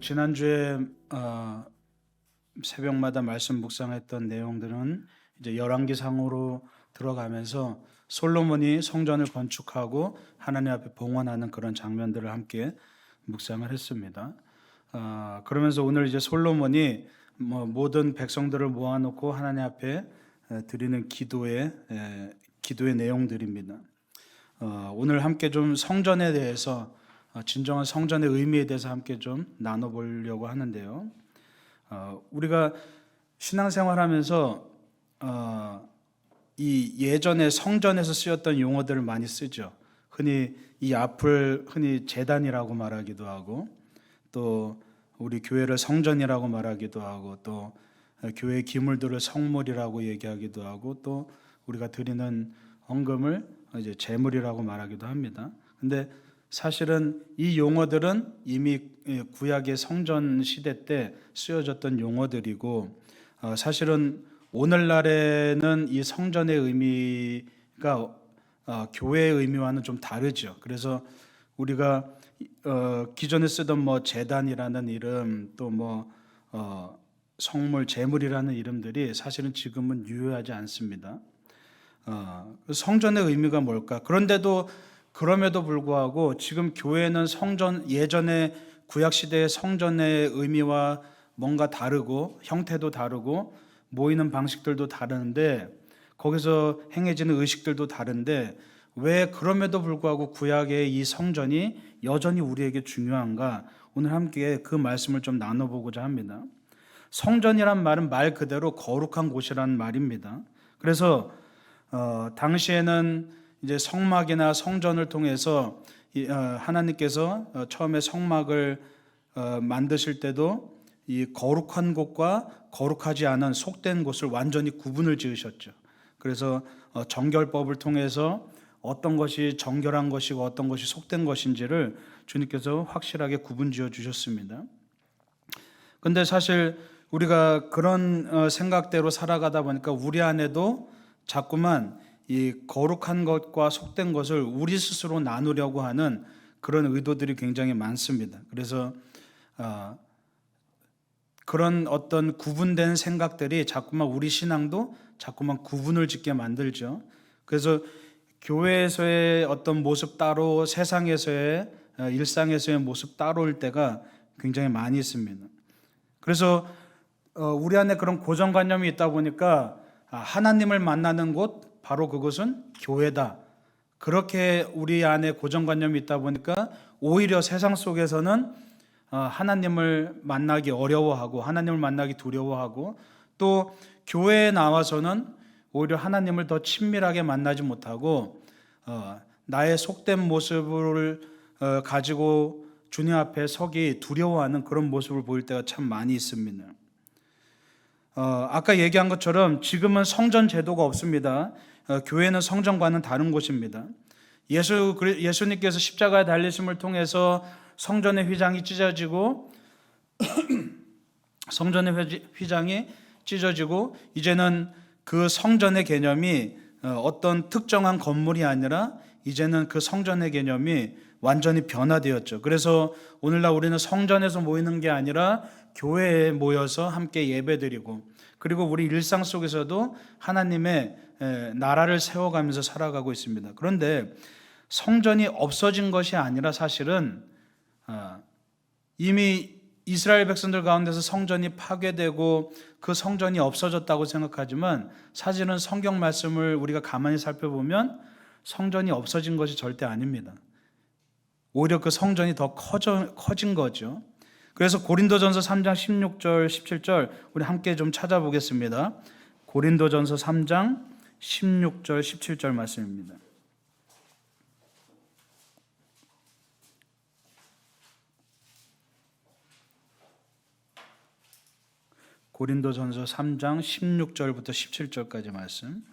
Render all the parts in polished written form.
지난주에 새벽마다 말씀 묵상했던 내용들은 이제 열왕기상으로 들어가면서 솔로몬이 성전을 건축하고 하나님 앞에 봉헌하는 그런 장면들을 함께 묵상을 했습니다. 그러면서 오늘 이제 솔로몬이 모든 백성들을 모아놓고 하나님 앞에 드리는 기도의 내용들입니다. 오늘 함께 좀 성전에 대해서 진정한 성전의 의미에 대해서 함께 좀 나눠보려고 하는데요. 우리가 신앙생활하면서 이 예전에 성전에서 쓰였던 용어들을 많이 쓰죠. 흔히 이 앞을 흔히 제단이라고 말하기도 하고, 또 우리 교회를 성전이라고 말하기도 하고, 또 교회 기물들을 성물이라고 얘기하기도 하고, 또 우리가 드리는 헌금을 이제 제물이라고 말하기도 합니다. 근데 사실은 이 용어들은 이미 구약의 성전 시대 때 쓰여졌던 용어들이고, 사실은 오늘날에는 이 성전의 의미가 교회의 의미와는 좀 다르죠. 그래서 우리가 기존에 쓰던 제단이라는 이름, 또 성물, 제물이라는 이름들이 사실은 지금은 유효하지 않습니다. 성전의 의미가 뭘까? 그럼에도 불구하고 지금 교회는 성전, 예전에 구약시대의 성전의 의미와 뭔가 다르고 형태도 다르고 모이는 방식들도 다른데, 거기서 행해지는 의식들도 다른데, 왜 그럼에도 불구하고 구약의 이 성전이 여전히 우리에게 중요한가? 오늘 함께 그 말씀을 좀 나눠보고자 합니다. 성전이란 말은 말 그대로 거룩한 곳이라는 말입니다. 그래서 당시에는 이제 성막이나 성전을 통해서 하나님께서 처음에 성막을 만드실 때도 이 거룩한 곳과 거룩하지 않은 속된 곳을 완전히 구분을 지으셨죠. 그래서 정결법을 통해서 어떤 것이 정결한 것이고 어떤 것이 속된 것인지를 주님께서 확실하게 구분 지어 주셨습니다. 근데 사실 우리가 그런 생각대로 살아가다 보니까 우리 안에도 자꾸만 이 거룩한 것과 속된 것을 우리 스스로 나누려고 하는 그런 의도들이 굉장히 많습니다. 그래서 그런 어떤 구분된 생각들이 자꾸만 우리 신앙도 자꾸만 구분을 짓게 만들죠. 그래서 교회에서의 어떤 모습 따로, 세상에서의 일상에서의 모습 따로일 때가 굉장히 많이 있습니다. 그래서 우리 안에 그런 고정관념이 있다 보니까 하나님을 만나는 곳, 바로 그것은 교회다. 그렇게 우리 안에 고정관념이 있다 보니까 오히려 세상 속에서는 하나님을 만나기 어려워하고 하나님을 만나기 두려워하고, 또 교회에 나와서는 오히려 하나님을 더 친밀하게 만나지 못하고 나의 속된 모습을 가지고 주님 앞에 서기 두려워하는 그런 모습을 보일 때가 참 많이 있습니다. 아까 얘기한 것처럼 지금은 성전 제도가 없습니다. 교회는 성전과는 다른 곳입니다. 예수님께서 십자가에 달리심을 통해서 성전의 휘장이 찢어지고 이제는 그 성전의 개념이 어떤 특정한 건물이 아니라 이제는 그 성전의 개념이 완전히 변화되었죠. 그래서 오늘날 우리는 성전에서 모이는 게 아니라 교회에 모여서 함께 예배드리고, 그리고 우리 일상 속에서도 하나님의 나라를 세워가면서 살아가고 있습니다. 그런데 성전이 없어진 것이 아니라 사실은 이미 이스라엘 백성들 가운데서 성전이 파괴되고 그 성전이 없어졌다고 생각하지만, 사실은 성경 말씀을 우리가 가만히 살펴보면 성전이 없어진 것이 절대 아닙니다. 오히려 그 성전이 더 커진 거죠. 그래서 고린도전서 3장 16절 17절 우리 함께 좀 찾아보겠습니다. 고린도전서 3장 16절 17절 말씀입니다. 고린도전서 3장 16절부터 17절까지 말씀.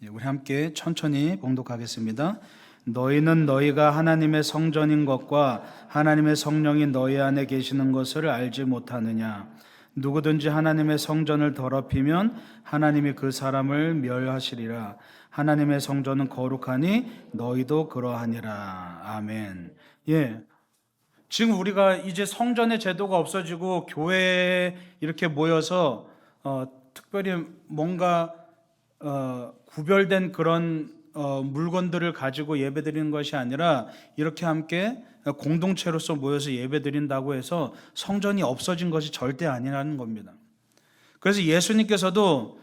우리 함께 천천히 봉독하겠습니다. 너희는 너희가 하나님의 성전인 것과 하나님의 성령이 너희 안에 계시는 것을 알지 못하느냐? 누구든지 하나님의 성전을 더럽히면 하나님이 그 사람을 멸하시리라. 하나님의 성전은 거룩하니 너희도 그러하니라. 아멘. 예. 지금 우리가 이제 성전의 제도가 없어지고 교회에 이렇게 모여서 특별히 뭔가 구별된 그런 물건들을 가지고 예배드리는 것이 아니라 이렇게 함께 공동체로서 모여서 예배드린다고 해서 성전이 없어진 것이 절대 아니라는 겁니다. 그래서 예수님께서도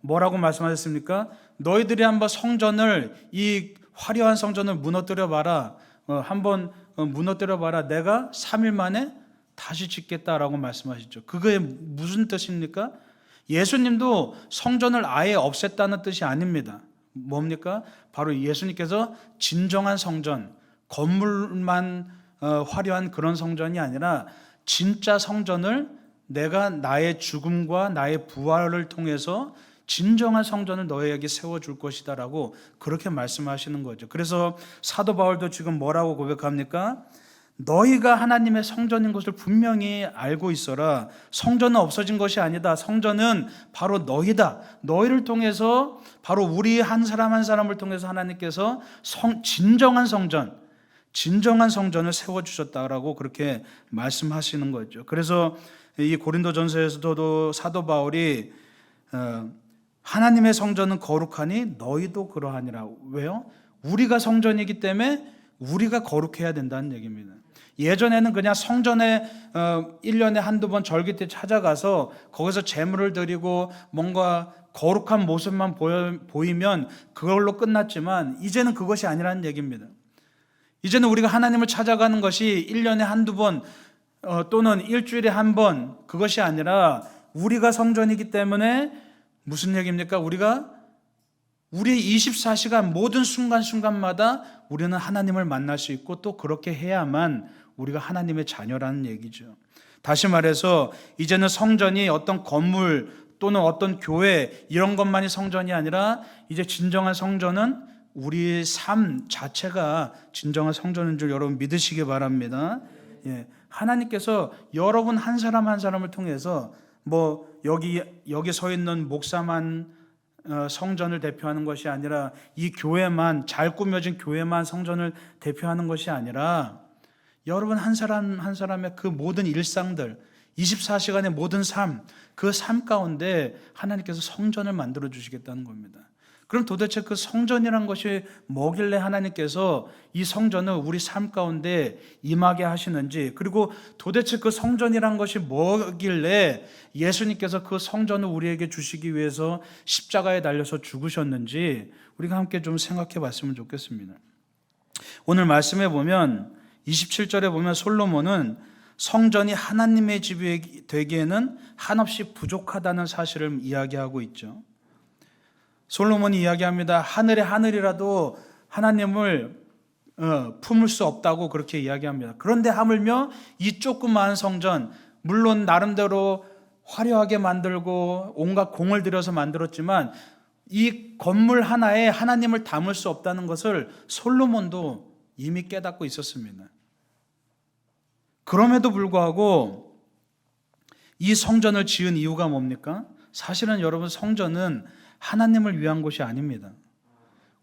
뭐라고 말씀하셨습니까? 너희들이 한번 성전을, 이 화려한 성전을 무너뜨려 봐라. 한번 무너뜨려 봐라. 내가 3일 만에 다시 짓겠다라고 말씀하셨죠. 그게 무슨 뜻입니까? 예수님도 성전을 아예 없앴다는 뜻이 아닙니다. 뭡니까? 바로 예수님께서 진정한 성전, 건물만 화려한 그런 성전이 아니라 진짜 성전을 내가 나의 죽음과 나의 부활을 통해서 진정한 성전을 너희에게 세워줄 것이다 라고 그렇게 말씀하시는 거죠. 그래서 사도 바울도 지금 뭐라고 고백합니까? 너희가 하나님의 성전인 것을 분명히 알고 있어라. 성전은 없어진 것이 아니다. 성전은 바로 너희다. 너희를 통해서, 바로 우리 한 사람 한 사람을 통해서 하나님께서 진정한 성전을 세워주셨다라고 그렇게 말씀하시는 거죠. 그래서 이 고린도전서에서도 사도 바울이 하나님의 성전은 거룩하니 너희도 그러하니라. 왜요? 우리가 성전이기 때문에 우리가 거룩해야 된다는 얘기입니다. 예전에는 그냥 성전에 1년에 한두 번 절기 때 찾아가서 거기서 제물을 드리고 뭔가 거룩한 모습만 보이면 그걸로 끝났지만 이제는 그것이 아니라는 얘기입니다. 이제는 우리가 하나님을 찾아가는 것이 1년에 한두 번 또는 일주일에 한 번, 그것이 아니라 우리가 성전이기 때문에 무슨 얘기입니까? 우리가 우리의 24시간 모든 순간순간마다 우리는 하나님을 만날 수 있고 또 그렇게 해야만 우리가 하나님의 자녀라는 얘기죠. 다시 말해서 이제는 성전이 어떤 건물 또는 어떤 교회 이런 것만이 성전이 아니라 이제 진정한 성전은 우리의 삶 자체가 진정한 성전인 줄 여러분 믿으시기 바랍니다. 예, 하나님께서 여러분 한 사람 한 사람을 통해서 뭐 여기 서 있는 목사만 성전을 대표하는 것이 아니라 이 교회만, 잘 꾸며진 교회만 성전을 대표하는 것이 아니라 여러분 한 사람 한 사람의 그 모든 일상들, 24시간의 모든 삶, 그 삶 가운데 하나님께서 성전을 만들어 주시겠다는 겁니다. 그럼 도대체 그 성전이란 것이 뭐길래 하나님께서 이 성전을 우리 삶 가운데 임하게 하시는지, 그리고 도대체 그 성전이란 것이 뭐길래 예수님께서 그 성전을 우리에게 주시기 위해서 십자가에 달려서 죽으셨는지 우리가 함께 좀 생각해 봤으면 좋겠습니다. 오늘 말씀에 보면 27절에 보면 솔로몬은 성전이 하나님의 집이 되기에는 한없이 부족하다는 사실을 이야기하고 있죠. 솔로몬이 이야기합니다. 하늘의 하늘이라도 하나님을 품을 수 없다고 그렇게 이야기합니다. 그런데 하물며 이 조그마한 성전, 물론 나름대로 화려하게 만들고 온갖 공을 들여서 만들었지만 이 건물 하나에 하나님을 담을 수 없다는 것을 솔로몬도 이미 깨닫고 있었습니다. 그럼에도 불구하고 이 성전을 지은 이유가 뭡니까? 사실은 여러분 성전은 하나님을 위한 것이 아닙니다.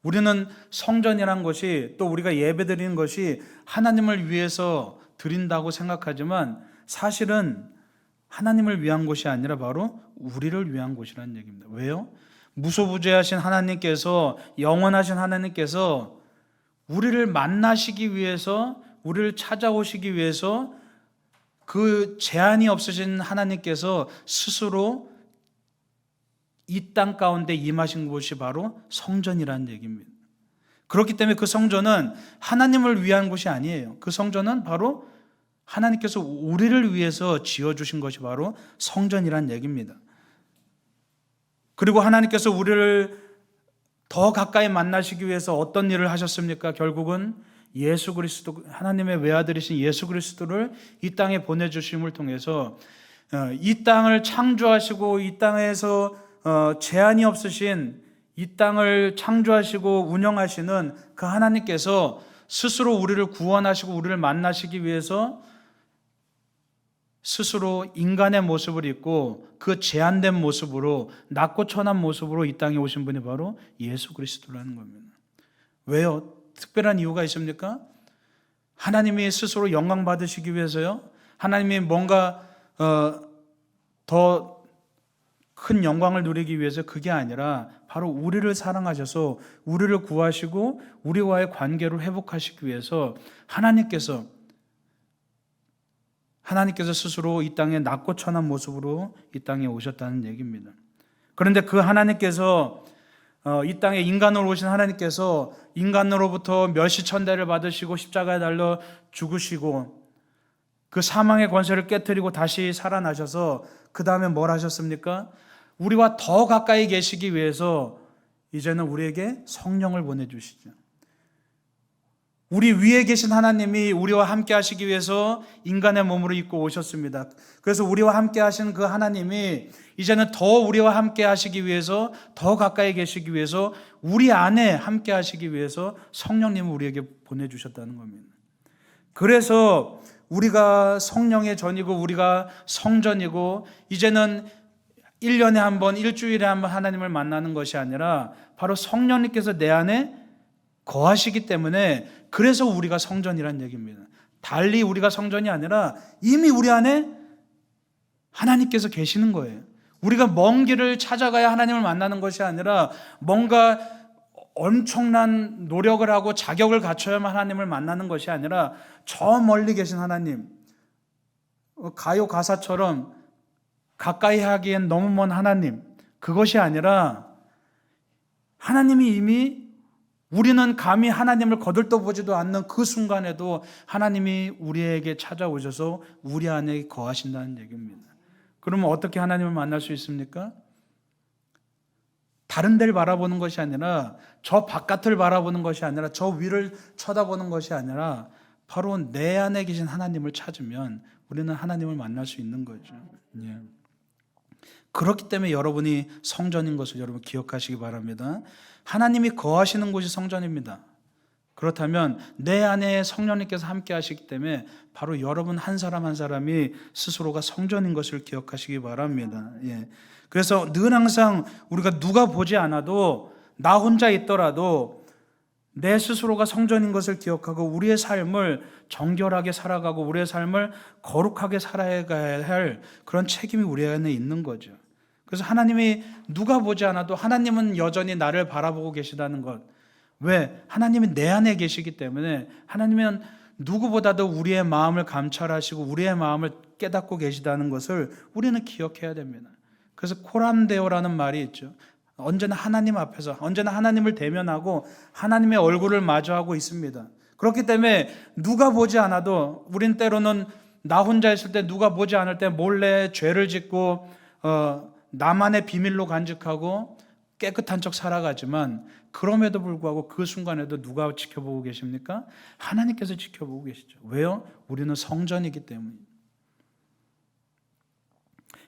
우리는 성전이란 것이, 또 우리가 예배드리는 것이 하나님을 위해서 드린다고 생각하지만 사실은 하나님을 위한 것이 아니라 바로 우리를 위한 것이라는 얘기입니다. 왜요? 무소부재하신 하나님께서, 영원하신 하나님께서 우리를 만나시기 위해서, 우리를 찾아오시기 위해서 그 제한이 없으신 하나님께서 스스로 이 땅 가운데 임하신 곳이 바로 성전이라는 얘기입니다. 그렇기 때문에 그 성전은 하나님을 위한 곳이 아니에요. 그 성전은 바로 하나님께서 우리를 위해서 지어주신 것이 바로 성전이라는 얘기입니다. 그리고 하나님께서 우리를 더 가까이 만나시기 위해서 어떤 일을 하셨습니까? 결국은 예수 그리스도, 하나님의 외아들이신 예수 그리스도를 이 땅에 보내주심을 통해서 이 땅을 창조하시고 이 땅에서 제한이 없으신 이 땅을 창조하시고 운영하시는 그 하나님께서 스스로 우리를 구원하시고 우리를 만나시기 위해서 스스로 인간의 모습을 입고 그 제한된 모습으로 낮고 천한 모습으로 이 땅에 오신 분이 바로 예수 그리스도라는 겁니다. 왜요? 특별한 이유가 있습니까? 하나님이 스스로 영광 받으시기 위해서요? 하나님이 뭔가 더 큰 영광을 누리기 위해서 그게 아니라 바로 우리를 사랑하셔서 우리를 구하시고 우리와의 관계를 회복하시기 위해서 하나님께서 스스로 이 땅에 낮고 천한 모습으로 이 땅에 오셨다는 얘기입니다. 그런데 그 하나님께서 이 땅에 인간으로 오신 하나님께서 인간으로부터 멸시천대를 받으시고 십자가에 달려 죽으시고 그 사망의 권세를 깨뜨리고 다시 살아나셔서 그 다음에 뭘 하셨습니까? 우리와 더 가까이 계시기 위해서 이제는 우리에게 성령을 보내주시죠. 우리 위에 계신 하나님이 우리와 함께 하시기 위해서 인간의 몸으로 입고 오셨습니다. 그래서 우리와 함께 하시는 그 하나님이 이제는 더 우리와 함께 하시기 위해서, 더 가까이 계시기 위해서, 우리 안에 함께 하시기 위해서 성령님을 우리에게 보내주셨다는 겁니다. 그래서 우리가 성령의 전이고 우리가 성전이고 이제는 1년에 한 번, 일주일에 한 번 하나님을 만나는 것이 아니라 바로 성령님께서 내 안에 거하시기 때문에 그래서 우리가 성전이란 얘기입니다. 달리 우리가 성전이 아니라 이미 우리 안에 하나님께서 계시는 거예요. 우리가 먼 길을 찾아가야 하나님을 만나는 것이 아니라 뭔가 엄청난 노력을 하고 자격을 갖춰야만 하나님을 만나는 것이 아니라 저 멀리 계신 하나님, 가요 가사처럼 가까이 하기엔 너무 먼 하나님, 그것이 아니라 하나님이 이미 우리는 감히 하나님을 거들떠보지도 않는 그 순간에도 하나님이 우리에게 찾아오셔서 우리 안에 거하신다는 얘기입니다. 그러면 어떻게 하나님을 만날 수 있습니까? 다른 데를 바라보는 것이 아니라 저 바깥을 바라보는 것이 아니라 저 위를 쳐다보는 것이 아니라 바로 내 안에 계신 하나님을 찾으면 우리는 하나님을 만날 수 있는 거죠. 예. 그렇기 때문에 여러분이 성전인 것을 여러분 기억하시기 바랍니다. 하나님이 거하시는 곳이 성전입니다. 그렇다면 내 안에 성령님께서 함께 하시기 때문에 바로 여러분 한 사람 한 사람이 스스로가 성전인 것을 기억하시기 바랍니다. 예. 그래서 늘 항상 우리가 누가 보지 않아도 나 혼자 있더라도 내 스스로가 성전인 것을 기억하고 우리의 삶을 정결하게 살아가고 우리의 삶을 거룩하게 살아가야 할 그런 책임이 우리 안에 있는 거죠. 그래서 하나님이 누가 보지 않아도 하나님은 여전히 나를 바라보고 계시다는 것. 왜? 하나님이 내 안에 계시기 때문에 하나님은 누구보다도 우리의 마음을 감찰하시고 우리의 마음을 깨닫고 계시다는 것을 우리는 기억해야 됩니다. 그래서 코람데오라는 말이 있죠. 언제나 하나님 앞에서, 언제나 하나님을 대면하고 하나님의 얼굴을 마주하고 있습니다. 그렇기 때문에 누가 보지 않아도 우린 때로는 나 혼자 있을 때 누가 보지 않을 때 몰래 죄를 짓고 나만의 비밀로 간직하고 깨끗한 척 살아가지만 그럼에도 불구하고 그 순간에도 누가 지켜보고 계십니까? 하나님께서 지켜보고 계시죠. 왜요? 우리는 성전이기 때문입니다.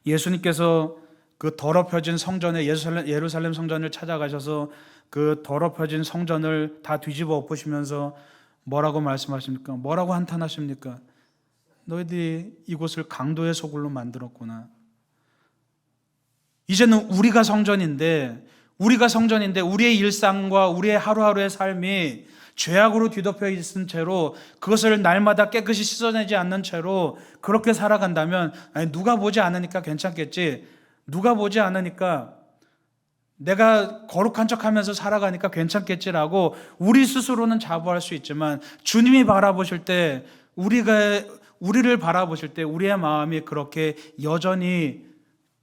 예수님께서 그 더럽혀진 성전에 예루살렘 성전을 찾아가셔서 그 더럽혀진 성전을 다 뒤집어 엎으시면서 뭐라고 말씀하십니까? 뭐라고 한탄하십니까? 너희들이 이곳을 강도의 소굴로 만들었구나. 이제는 우리가 성전인데 우리의 일상과 우리의 하루하루의 삶이 죄악으로 뒤덮여 있은 채로 그것을 날마다 깨끗이 씻어내지 않는 채로 그렇게 살아간다면 누가 보지 않으니까 괜찮겠지, 누가 보지 않으니까 내가 거룩한 척하면서 살아가니까 괜찮겠지라고 우리 스스로는 자부할 수 있지만 주님이 바라보실 때 우리를 바라보실 때 우리의 마음이 그렇게 여전히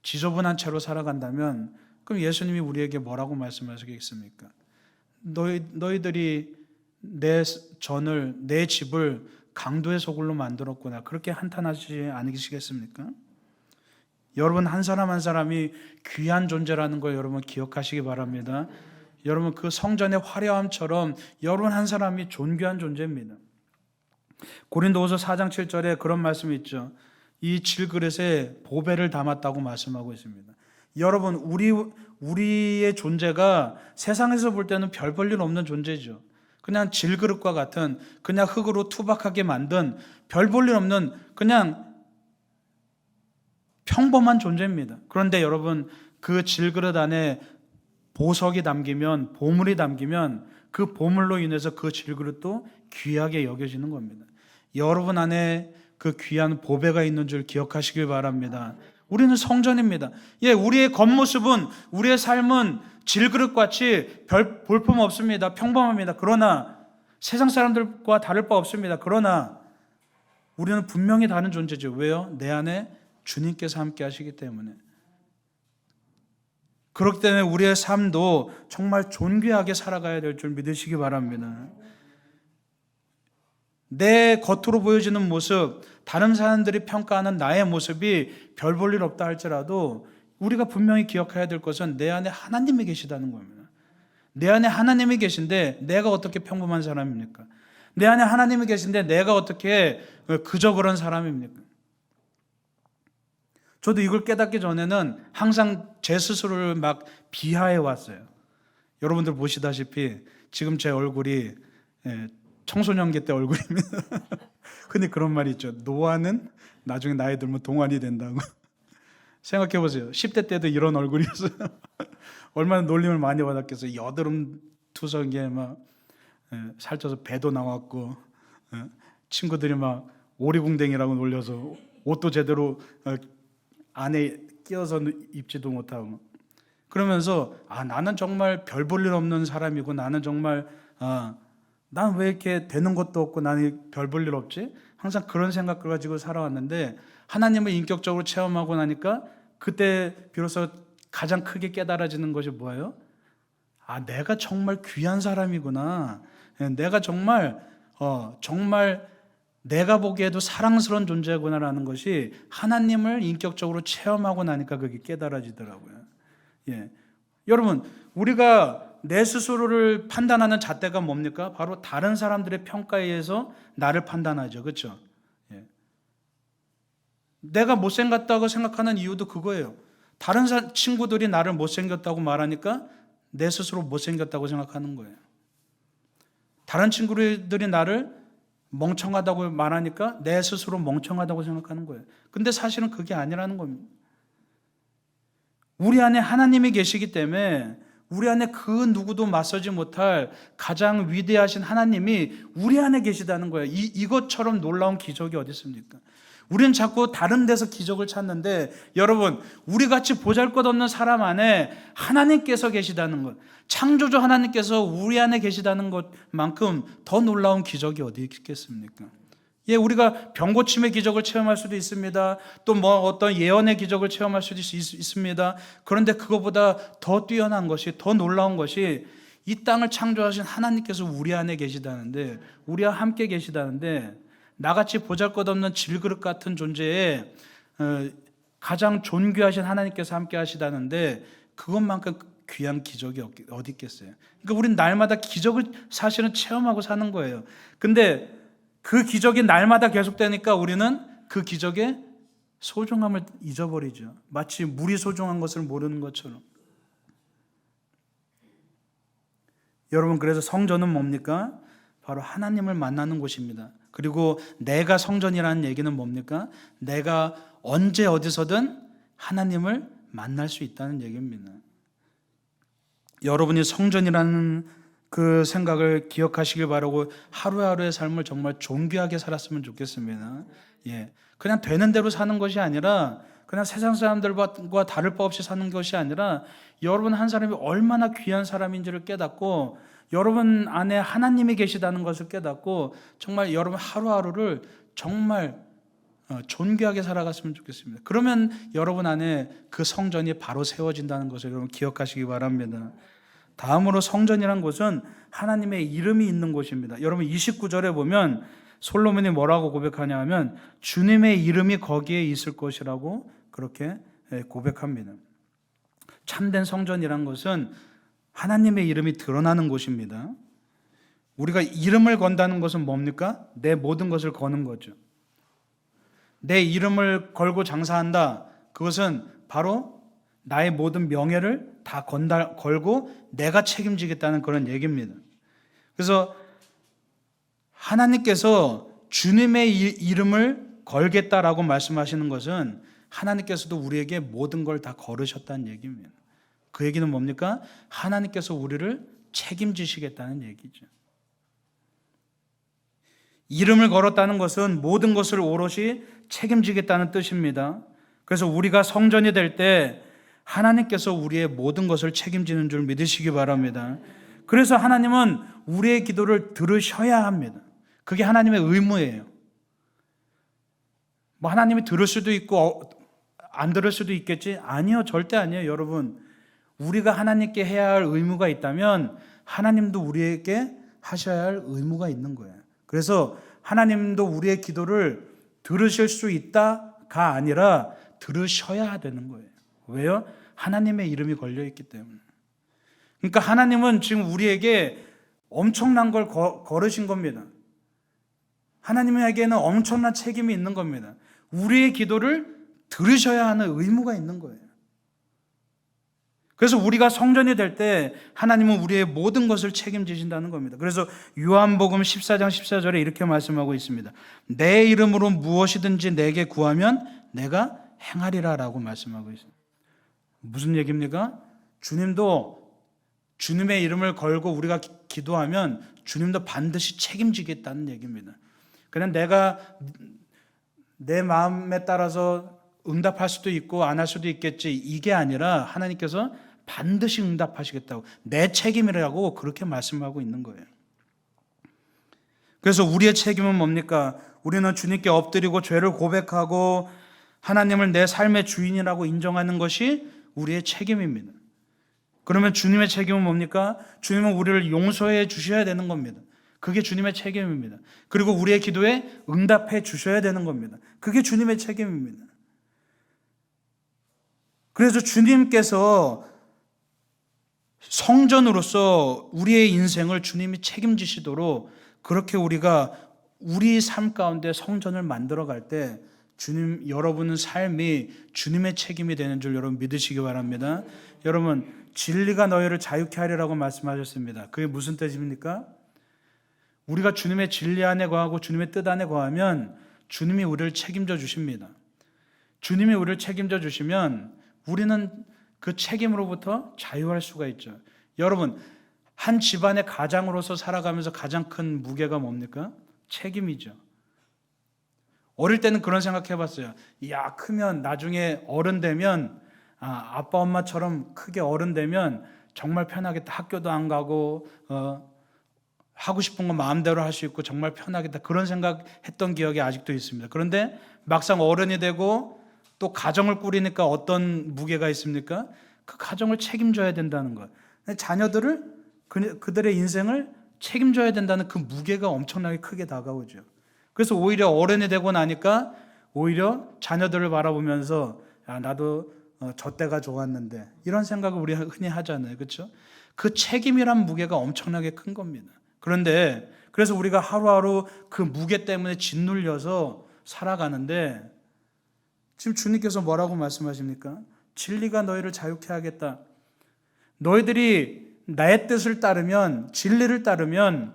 지저분한 채로 살아간다면 그럼 예수님이 우리에게 뭐라고 말씀하시겠습니까? 너희들이 내 집을 강도의 소굴로 만들었구나. 그렇게 한탄하시지 않으시겠습니까? 여러분 한 사람 한 사람이 귀한 존재라는 걸 여러분 기억하시기 바랍니다. 여러분 그 성전의 화려함처럼 여러분 한 사람이 존귀한 존재입니다. 고린도후서 4장 7절에 그런 말씀이 있죠. 이 질그릇에 보배를 담았다고 말씀하고 있습니다. 여러분 우리의 존재가 세상에서 볼 때는 별 볼 일 없는 존재죠. 그냥 질그릇과 같은 그냥 흙으로 투박하게 만든 별 볼 일 없는 그냥 평범한 존재입니다. 그런데 여러분, 그 질그릇 안에 보석이 담기면, 보물이 담기면 그 보물로 인해서 그 질그릇도 귀하게 여겨지는 겁니다. 여러분 안에 그 귀한 보배가 있는 줄 기억하시길 바랍니다. 우리는 성전입니다. 예, 우리의 겉모습은, 우리의 삶은 질그릇같이 별 볼품 없습니다. 평범합니다. 그러나 세상 사람들과 다를 바 없습니다. 그러나 우리는 분명히 다른 존재죠. 왜요? 내 안에 주님께서 함께 하시기 때문에. 그렇기 때문에 우리의 삶도 정말 존귀하게 살아가야 될 줄 믿으시기 바랍니다. 내 겉으로 보여지는 모습, 다른 사람들이 평가하는 나의 모습이 별 볼 일 없다 할지라도 우리가 분명히 기억해야 될 것은 내 안에 하나님이 계시다는 겁니다. 내 안에 하나님이 계신데 내가 어떻게 평범한 사람입니까? 내 안에 하나님이 계신데 내가 어떻게 그저 그런 사람입니까? 저도 이걸 깨닫기 전에는 항상 제 스스로를 막 비하해 왔어요. 여러분들 보시다시피 지금 제 얼굴이 청소년기 때 얼굴입니다. 근데 그런 말이 있죠. 노안은 나중에 나이 들면 동안이 된다고. 생각해 보세요. 10대 때도 이런 얼굴이었어요. 얼마나 놀림을 많이 받았겠어요. 여드름 투성이에 막 살쪄서 배도 나왔고, 친구들이 막 오리궁뎅이라고 놀려서 옷도 제대로 안에 끼어서 입지도 못하고, 그러면서 나는 정말 별 볼 일 없는 사람이고, 나는 정말 난 왜 이렇게 되는 것도 없고 나는 별 볼 일 없지? 항상 그런 생각을 가지고 살아왔는데 하나님을 인격적으로 체험하고 나니까 그때 비로소 가장 크게 깨달아지는 것이 뭐예요? 내가 정말 귀한 사람이구나. 내가 정말 내가 보기에도 사랑스러운 존재구나라는 것이 하나님을 인격적으로 체험하고 나니까 그게 깨달아지더라고요. 예. 여러분, 우리가 내 스스로를 판단하는 잣대가 뭡니까? 바로 다른 사람들의 평가에 의해서 나를 판단하죠. 그렇죠? 예. 내가 못생겼다고 생각하는 이유도 그거예요. 다른 친구들이 나를 못생겼다고 말하니까 내 스스로 못생겼다고 생각하는 거예요. 다른 친구들이 나를 멍청하다고 말하니까 내 스스로 멍청하다고 생각하는 거예요. 근데 사실은 그게 아니라는 겁니다. 우리 안에 하나님이 계시기 때문에 우리 안에 그 누구도 맞서지 못할 가장 위대하신 하나님이 우리 안에 계시다는 거예요. 이것처럼 놀라운 기적이 어디 있습니까? 우리는 자꾸 다른 데서 기적을 찾는데 여러분, 우리같이 보잘것없는 사람 안에 하나님께서 계시다는 것, 창조주 하나님께서 우리 안에 계시다는 것만큼 더 놀라운 기적이 어디 있겠습니까? 예, 우리가 병고침의 기적을 체험할 수도 있습니다. 또 어떤 예언의 기적을 체험할 수도 있습니다. 그런데 그것보다 더 뛰어난 것이, 더 놀라운 것이 이 땅을 창조하신 하나님께서 우리 안에 계시다는데, 우리와 함께 계시다는데, 나같이 보잘것없는 질그릇 같은 존재에 가장 존귀하신 하나님께서 함께 하시다는데 그것만큼 귀한 기적이 어디 있겠어요? 그러니까 우리는 날마다 기적을 사실은 체험하고 사는 거예요. 근데 그 기적이 날마다 계속되니까 우리는 그 기적의 소중함을 잊어버리죠. 마치 물이 소중한 것을 모르는 것처럼. 여러분, 그래서 성전은 뭡니까? 바로 하나님을 만나는 곳입니다. 그리고 내가 성전이라는 얘기는 뭡니까? 내가 언제 어디서든 하나님을 만날 수 있다는 얘기입니다. 여러분이 성전이라는 그 생각을 기억하시길 바라고 하루하루의 삶을 정말 존귀하게 살았으면 좋겠습니다. 예, 그냥 되는 대로 사는 것이 아니라, 그냥 세상 사람들과 다를 바 없이 사는 것이 아니라, 여러분 한 사람이 얼마나 귀한 사람인지를 깨닫고 여러분 안에 하나님이 계시다는 것을 깨닫고 정말 여러분 하루하루를 정말 존귀하게 살아갔으면 좋겠습니다. 그러면 여러분 안에 그 성전이 바로 세워진다는 것을 여러분 기억하시기 바랍니다. 다음으로 성전이란 곳은 하나님의 이름이 있는 곳입니다. 여러분 29절에 보면 솔로몬이 뭐라고 고백하냐 하면 주님의 이름이 거기에 있을 것이라고 그렇게 고백합니다. 참된 성전이란 것은 하나님의 이름이 드러나는 곳입니다. 우리가 이름을 건다는 것은 뭡니까? 내 모든 것을 거는 거죠. 내 이름을 걸고 장사한다. 그것은 바로 나의 모든 명예를 다 걸고 내가 책임지겠다는 그런 얘기입니다. 그래서 하나님께서 주님의 이름을 걸겠다라고 말씀하시는 것은 하나님께서도 우리에게 모든 걸 다 걸으셨다는 얘기입니다. 그 얘기는 뭡니까? 하나님께서 우리를 책임지시겠다는 얘기죠. 이름을 걸었다는 것은 모든 것을 오롯이 책임지겠다는 뜻입니다. 그래서 우리가 성전이 될 때 하나님께서 우리의 모든 것을 책임지는 줄 믿으시기 바랍니다. 그래서 하나님은 우리의 기도를 들으셔야 합니다. 그게 하나님의 의무예요. 뭐 하나님이 들을 수도 있고 안 들을 수도 있겠지? 아니요, 절대 아니에요. 여러분, 우리가 하나님께 해야 할 의무가 있다면 하나님도 우리에게 하셔야 할 의무가 있는 거예요. 그래서 하나님도 우리의 기도를 들으실 수 있다가 아니라 들으셔야 되는 거예요. 왜요? 하나님의 이름이 걸려있기 때문에. 그러니까 하나님은 지금 우리에게 엄청난 걸 걸으신 겁니다. 하나님에게는 엄청난 책임이 있는 겁니다. 우리의 기도를 들으셔야 하는 의무가 있는 거예요. 그래서 우리가 성전이 될 때 하나님은 우리의 모든 것을 책임지신다는 겁니다. 그래서 요한복음 14장 14절에 이렇게 말씀하고 있습니다. 내 이름으로 무엇이든지 내게 구하면 내가 행하리라 라고 말씀하고 있습니다. 무슨 얘기입니까? 주님도 주님의 이름을 걸고 우리가 기도하면 주님도 반드시 책임지겠다는 얘기입니다. 그냥 내가 내 마음에 따라서 응답할 수도 있고 안 할 수도 있겠지, 이게 아니라 하나님께서 반드시 응답하시겠다고, 내 책임이라고 그렇게 말씀하고 있는 거예요. 그래서 우리의 책임은 뭡니까? 우리는 주님께 엎드리고 죄를 고백하고 하나님을 내 삶의 주인이라고 인정하는 것이 우리의 책임입니다. 그러면 주님의 책임은 뭡니까? 주님은 우리를 용서해 주셔야 되는 겁니다. 그게 주님의 책임입니다. 그리고 우리의 기도에 응답해 주셔야 되는 겁니다. 그게 주님의 책임입니다. 그래서 주님께서 성전으로서 우리의 인생을 주님이 책임지시도록 그렇게 우리가 우리 삶 가운데 성전을 만들어갈 때 주님, 여러분의 삶이 주님의 책임이 되는 줄 여러분 믿으시기 바랍니다. 여러분, 진리가 너희를 자유케 하리라고 말씀하셨습니다. 그게 무슨 뜻입니까? 우리가 주님의 진리 안에 거하고 주님의 뜻 안에 거하면 주님이 우리를 책임져 주십니다. 주님이 우리를 책임져 주시면 우리는 그 책임으로부터 자유할 수가 있죠. 여러분, 한 집안의 가장으로서 살아가면서 가장 큰 무게가 뭡니까? 책임이죠. 어릴 때는 그런 생각 해봤어요. 야, 크면 나중에 어른 되면 아빠 엄마처럼 크게 어른 되면 정말 편하겠다. 학교도 안 가고 하고 싶은 거 마음대로 할 수 있고 정말 편하겠다. 그런 생각했던 기억이 아직도 있습니다. 그런데 막상 어른이 되고 또 가정을 꾸리니까 어떤 무게가 있습니까? 그 가정을 책임져야 된다는 것. 자녀들을 그들의 인생을 책임져야 된다는 그 무게가 엄청나게 크게 다가오죠. 그래서 오히려 어른이 되고 나니까 오히려 자녀들을 바라보면서 야, 나도 저 때가 좋았는데 이런 생각을 우리 흔히 하잖아요. 그렇죠? 그 책임이란 무게가 엄청나게 큰 겁니다. 그런데 그래서 우리가 하루하루 그 무게 때문에 짓눌려서 살아가는데 지금 주님께서 뭐라고 말씀하십니까? 진리가 너희를 자유케 하겠다. 너희들이 나의 뜻을 따르면, 진리를 따르면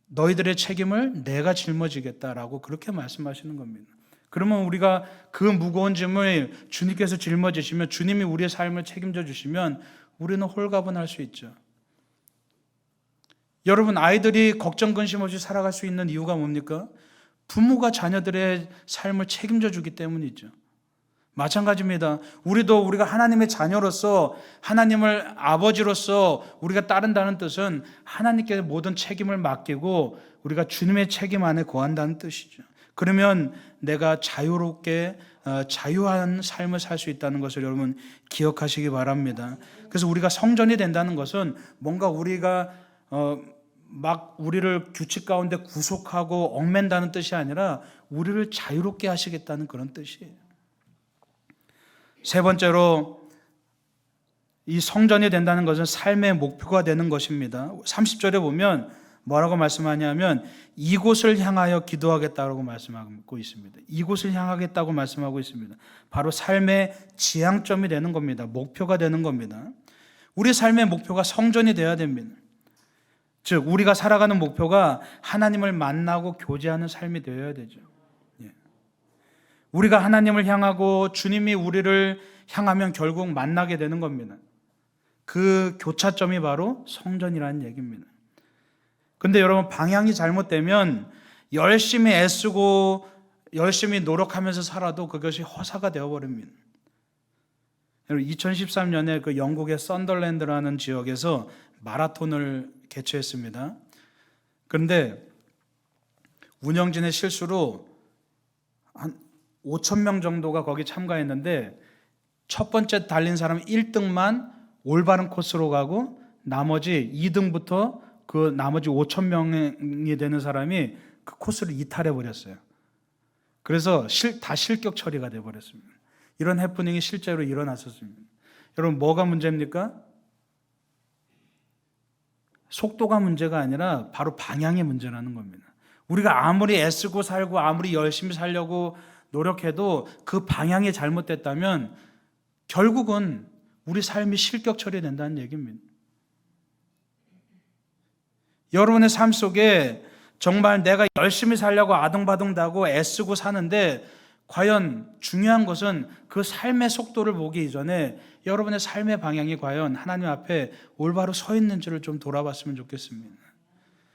너희들의 책임을 내가 짊어지겠다라고 그렇게 말씀하시는 겁니다. 그러면 우리가 그 무거운 짐을 주님께서 짊어지시면, 주님이 우리의 삶을 책임져 주시면 우리는 홀가분할 수 있죠. 여러분, 아이들이 걱정 근심 없이 살아갈 수 있는 이유가 뭡니까? 부모가 자녀들의 삶을 책임져 주기 때문이죠. 마찬가지입니다. 우리가 하나님의 자녀로서, 하나님을 아버지로서 우리가 따른다는 뜻은 하나님께 모든 책임을 맡기고 우리가 주님의 책임 안에 거한다는 뜻이죠. 그러면 내가 자유롭게 자유한 삶을 살 수 있다는 것을 여러분 기억하시기 바랍니다. 그래서 우리가 성전이 된다는 것은 뭔가 우리가 막 우리를 규칙 가운데 구속하고 얽맨다는 뜻이 아니라 우리를 자유롭게 하시겠다는 그런 뜻이에요. 세 번째로 이 성전이 된다는 것은 삶의 목표가 되는 것입니다. 30절에 보면 뭐라고 말씀하냐면 이곳을 향하여 기도하겠다고 말씀하고 있습니다. 이곳을 향하겠다고 말씀하고 있습니다. 바로 삶의 지향점이 되는 겁니다. 목표가 되는 겁니다. 우리 삶의 목표가 성전이 되어야 됩니다. 즉 우리가 살아가는 목표가 하나님을 만나고 교제하는 삶이 되어야 되죠. 우리가 하나님을 향하고 주님이 우리를 향하면 결국 만나게 되는 겁니다. 그 교차점이 바로 성전이라는 얘기입니다. 근데 여러분, 방향이 잘못되면 열심히 애쓰고 열심히 노력하면서 살아도 그것이 허사가 되어버립니다. 여러분, 2013년에 그 영국의 썬덜랜드라는 지역에서 마라톤을 개최했습니다. 그런데 운영진의 실수로 한 5천 명 정도가 거기 참가했는데 첫 번째 달린 사람 1등만 올바른 코스로 가고 나머지 2등부터 그 나머지 5천 명이 되는 사람이 그 코스를 이탈해 버렸어요. 그래서 다 실격 처리가 돼 버렸습니다. 이런 해프닝이 실제로 일어났었습니다. 여러분, 뭐가 문제입니까? 속도가 문제가 아니라 바로 방향의 문제라는 겁니다. 우리가 아무리 애쓰고 살고 아무리 열심히 살려고 노력해도 그 방향이 잘못됐다면 결국은 우리 삶이 실격 처리된다는 얘기입니다. 여러분의 삶 속에 정말 내가 열심히 살려고 아둥바둥다고 애쓰고 사는데 과연 중요한 것은 그 삶의 속도를 보기 이전에 여러분의 삶의 방향이 과연 하나님 앞에 올바로 서 있는지를 좀 돌아봤으면 좋겠습니다.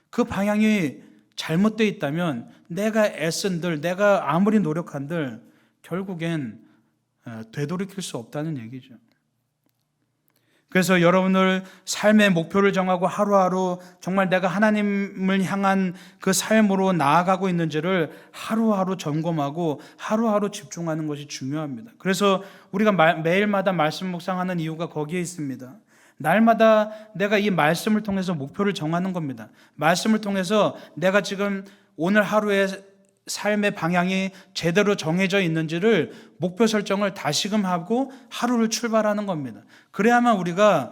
그 방향이 잘못되어 있다면 내가 애쓴들, 내가 아무리 노력한들 결국엔 되돌이킬 수 없다는 얘기죠. 그래서 여러분들 삶의 목표를 정하고 하루하루 정말 내가 하나님을 향한 그 삶으로 나아가고 있는지를 하루하루 점검하고 하루하루 집중하는 것이 중요합니다. 그래서 우리가 매일마다 말씀 묵상하는 이유가 거기에 있습니다. 날마다 내가 이 말씀을 통해서 목표를 정하는 겁니다. 말씀을 통해서 내가 지금 오늘 하루의 삶의 방향이 제대로 정해져 있는지를 목표 설정을 다시금 하고 하루를 출발하는 겁니다. 그래야만 우리가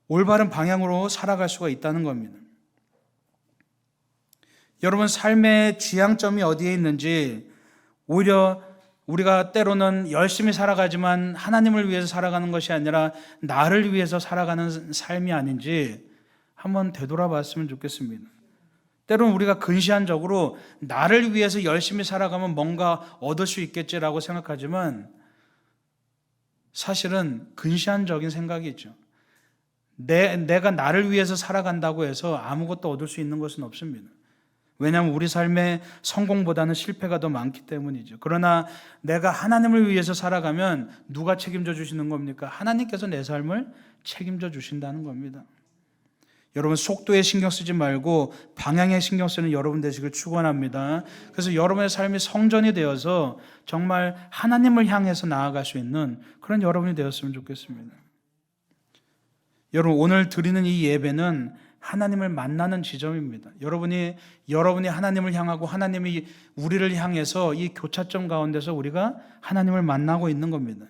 올바른 방향으로 살아갈 수가 있다는 겁니다. 여러분, 삶의 지향점이 어디에 있는지, 오히려 우리가 때로는 열심히 살아가지만 하나님을 위해서 살아가는 것이 아니라 나를 위해서 살아가는 삶이 아닌지 한번 되돌아봤으면 좋겠습니다. 때로는 우리가 근시안적으로 나를 위해서 열심히 살아가면 뭔가 얻을 수 있겠지라고 생각하지만 사실은 근시안적인 생각이죠. 내가 나를 위해서 살아간다고 해서 아무것도 얻을 수 있는 것은 없습니다. 왜냐하면 우리 삶의 성공보다는 실패가 더 많기 때문이죠. 그러나 내가 하나님을 위해서 살아가면 누가 책임져 주시는 겁니까? 하나님께서 내 삶을 책임져 주신다는 겁니다. 여러분, 속도에 신경 쓰지 말고 방향에 신경 쓰는 여러분 되시길 축원합니다. 그래서 여러분의 삶이 성전이 되어서 정말 하나님을 향해서 나아갈 수 있는 그런 여러분이 되었으면 좋겠습니다. 여러분, 오늘 드리는 이 예배는 하나님을 만나는 지점입니다. 여러분이 하나님을 향하고 하나님이 우리를 향해서 이 교차점 가운데서 우리가 하나님을 만나고 있는 겁니다.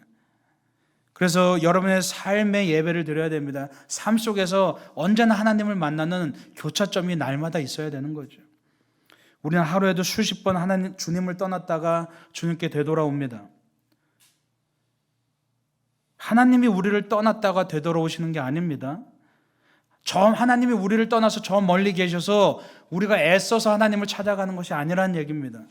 그래서 여러분의 삶의 예배를 드려야 됩니다. 삶 속에서 언제나 하나님을 만나는 교차점이 날마다 있어야 되는 거죠. 우리는 하루에도 수십 번 주님을 떠났다가 주님께 되돌아옵니다. 하나님이 우리를 떠났다가 되돌아오시는 게 아닙니다. 하나님이 우리를 떠나서 저 멀리 계셔서 우리가 애써서 하나님을 찾아가는 것이 아니라는 얘기입니다.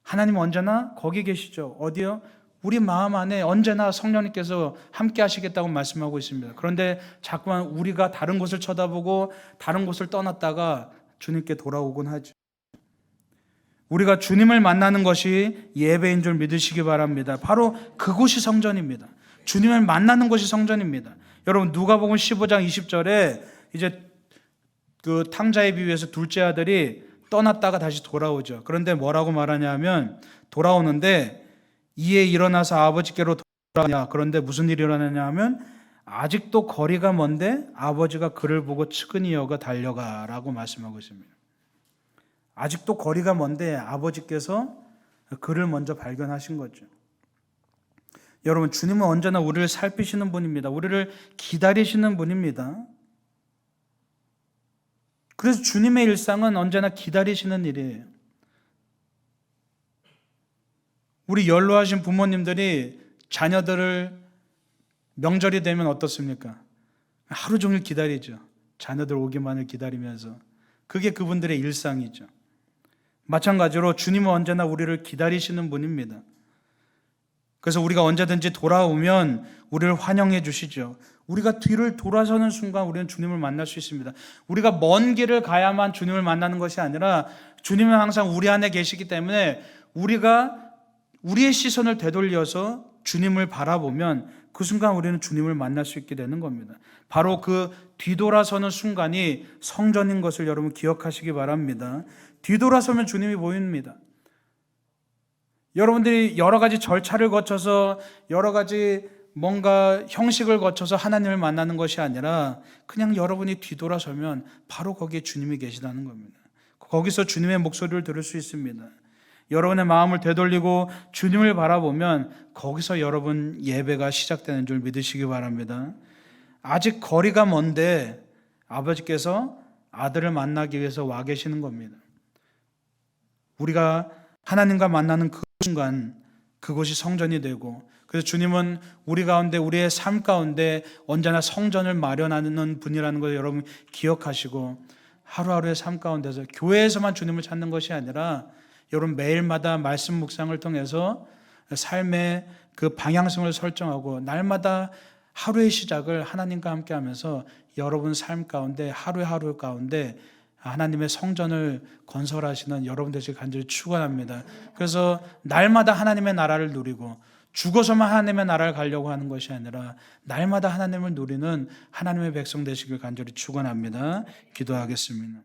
하나님은 언제나 거기 계시죠. 어디요? 우리 마음 안에 언제나 성령님께서 함께 하시겠다고 말씀하고 있습니다. 그런데 자꾸만 우리가 다른 곳을 쳐다보고 다른 곳을 떠났다가 주님께 돌아오곤 하죠. 우리가 주님을 만나는 것이 예배인 줄 믿으시기 바랍니다. 바로 그곳이 성전입니다. 주님을 만나는 것이 성전입니다. 여러분, 누가복음 15장 20절에 이제 그 탕자의 비유에서 둘째 아들이 떠났다가 다시 돌아오죠. 그런데 뭐라고 말하냐면, 돌아오는데 이에 일어나서 아버지께로 돌아가냐. 그런데 무슨 일이 일어나냐 하면 아직도 거리가 먼데 아버지가 그를 보고 측은히 여겨 달려가라고 말씀하고 있습니다. 아직도 거리가 먼데 아버지께서 그를 먼저 발견하신 거죠. 여러분, 주님은 언제나 우리를 살피시는 분입니다. 우리를 기다리시는 분입니다. 그래서 주님의 일상은 언제나 기다리시는 일이에요. 우리 연로하신 부모님들이 자녀들을 명절이 되면 어떻습니까? 하루 종일 기다리죠. 자녀들 오기만을 기다리면서. 그게 그분들의 일상이죠. 마찬가지로 주님은 언제나 우리를 기다리시는 분입니다. 그래서 우리가 언제든지 돌아오면 우리를 환영해 주시죠. 우리가 뒤를 돌아서는 순간 우리는 주님을 만날 수 있습니다. 우리가 먼 길을 가야만 주님을 만나는 것이 아니라 주님은 항상 우리 안에 계시기 때문에 우리가 우리의 시선을 되돌려서 주님을 바라보면 그 순간 우리는 주님을 만날 수 있게 되는 겁니다. 바로 그 뒤돌아서는 순간이 성전인 것을 여러분 기억하시기 바랍니다. 뒤돌아서면 주님이 보입니다. 여러분들이 여러 가지 절차를 거쳐서 여러 가지 뭔가 형식을 거쳐서 하나님을 만나는 것이 아니라 그냥 여러분이 뒤돌아서면 바로 거기에 주님이 계시다는 겁니다. 거기서 주님의 목소리를 들을 수 있습니다. 여러분의 마음을 되돌리고 주님을 바라보면 거기서 여러분 예배가 시작되는 줄 믿으시기 바랍니다. 아직 거리가 먼데 아버지께서 아들을 만나기 위해서 와 계시는 겁니다. 우리가 하나님과 만나는 그 순간 그곳이 성전이 되고, 그래서 주님은 우리 가운데 우리의 삶 가운데 언제나 성전을 마련하는 분이라는 것을 여러분 기억하시고, 하루하루의 삶 가운데서 교회에서만 주님을 찾는 것이 아니라 여러분 매일마다 말씀 묵상을 통해서 삶의 그 방향성을 설정하고 날마다 하루의 시작을 하나님과 함께 하면서 여러분 삶 가운데 하루하루 가운데 하나님의 성전을 건설하시는 여러분 되시길 간절히 축원합니다. 그래서 날마다 하나님의 나라를 누리고 죽어서만 하나님의 나라를 가려고 하는 것이 아니라 날마다 하나님을 누리는 하나님의 백성 되시길 간절히 축원합니다. 기도하겠습니다.